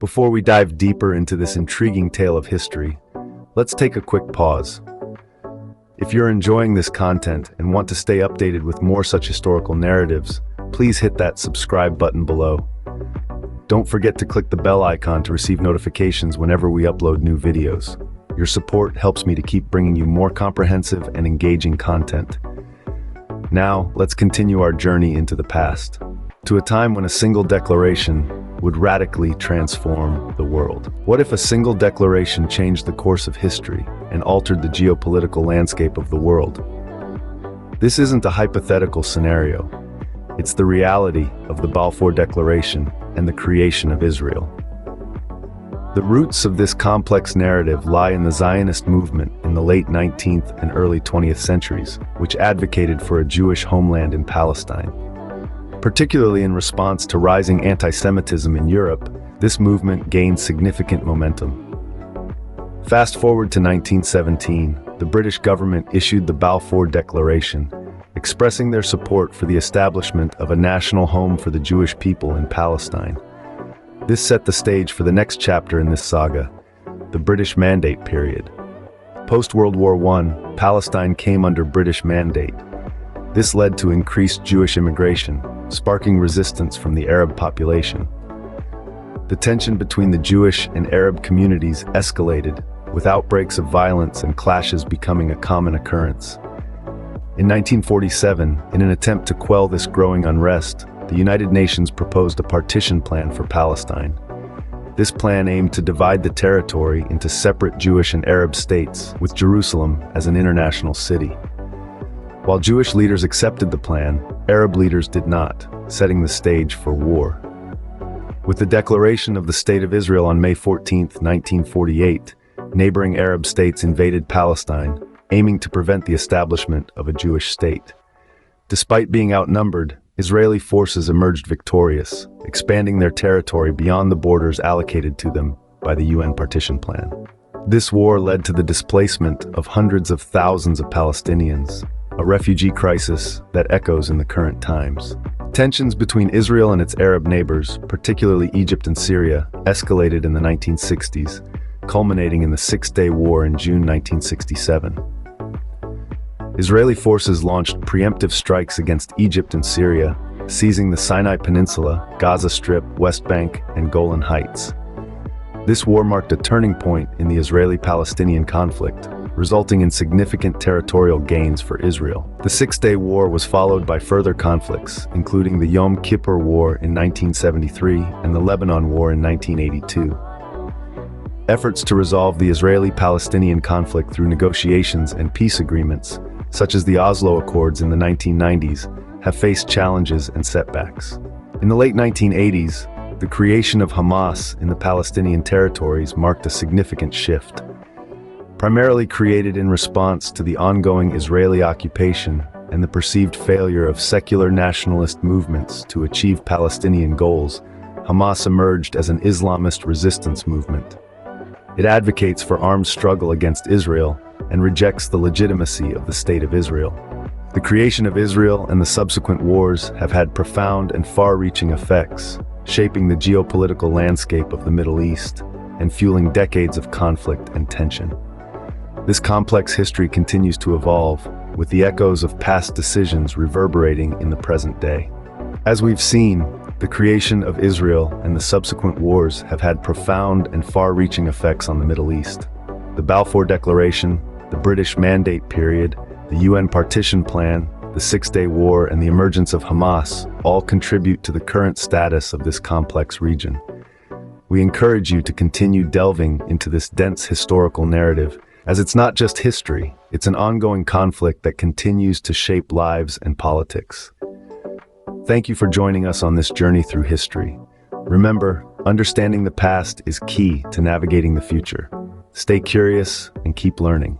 Before we dive deeper into this intriguing tale of history, let's take a quick pause. If you're enjoying this content and want to stay updated with more such historical narratives, please hit that subscribe button below. Don't forget to click the bell icon to receive notifications whenever we upload new videos. Your support helps me to keep bringing you more comprehensive and engaging content. Now, let's continue our journey into the past, to a time when a single declaration would radically transform the world. What if a single declaration changed the course of history and altered the geopolitical landscape of the world? This isn't a hypothetical scenario. It's the reality of the Balfour Declaration and the creation of Israel. The roots of this complex narrative lie in the Zionist movement in the late 19th and early 20th centuries, which advocated for a Jewish homeland in Palestine. Particularly in response to rising anti-Semitism in Europe, this movement gained significant momentum. Fast forward to 1917, the British government issued the Balfour Declaration, expressing their support for the establishment of a national home for the Jewish people in Palestine. This set the stage for the next chapter in this saga, the British Mandate period. Post-World War I, Palestine came under British mandate. This led to increased Jewish immigration, sparking resistance from the Arab population. The tension between the Jewish and Arab communities escalated, with outbreaks of violence and clashes becoming a common occurrence. In 1947, in an attempt to quell this growing unrest, the United Nations proposed a partition plan for Palestine. This plan aimed to divide the territory into separate Jewish and Arab states, with Jerusalem as an international city. While Jewish leaders accepted the plan, Arab leaders did not, setting the stage for war. With the declaration of the State of Israel on May 14, 1948, neighboring Arab states invaded Palestine, aiming to prevent the establishment of a Jewish state. Despite being outnumbered, Israeli forces emerged victorious, expanding their territory beyond the borders allocated to them by the UN partition plan. This war led to the displacement of hundreds of thousands of Palestinians, a refugee crisis that echoes in the current times. Tensions between Israel and its Arab neighbors, particularly Egypt and Syria, escalated in the 1960s, culminating in the Six-Day War in June 1967. Israeli forces launched preemptive strikes against Egypt and Syria, seizing the Sinai Peninsula, Gaza Strip, West Bank, and Golan Heights. This war marked a turning point in the Israeli-Palestinian conflict, resulting in significant territorial gains for Israel. The Six-Day War was followed by further conflicts, including the Yom Kippur War in 1973 and the Lebanon War in 1982. Efforts to resolve the Israeli-Palestinian conflict through negotiations and peace agreements, such as the Oslo Accords in the 1990s, have faced challenges and setbacks. In the late 1980s, the creation of Hamas in the Palestinian territories marked a significant shift. Primarily created in response to the ongoing Israeli occupation and the perceived failure of secular nationalist movements to achieve Palestinian goals, Hamas emerged as an Islamist resistance movement. It advocates for armed struggle against Israel and rejects the legitimacy of the State of Israel. The creation of Israel and the subsequent wars have had profound and far-reaching effects, shaping the geopolitical landscape of the Middle East and fueling decades of conflict and tension. This complex history continues to evolve, with the echoes of past decisions reverberating in the present day. As we've seen, the creation of Israel and the subsequent wars have had profound and far-reaching effects on the Middle East. The Balfour Declaration, the British Mandate period, the UN partition plan, the Six-Day War, and the emergence of Hamas all contribute to the current status of this complex region. We encourage you to continue delving into this dense historical narrative, as it's not just history, it's an ongoing conflict that continues to shape lives and politics. Thank you for joining us on this journey through history. Remember, understanding the past is key to navigating the future. Stay curious and keep learning.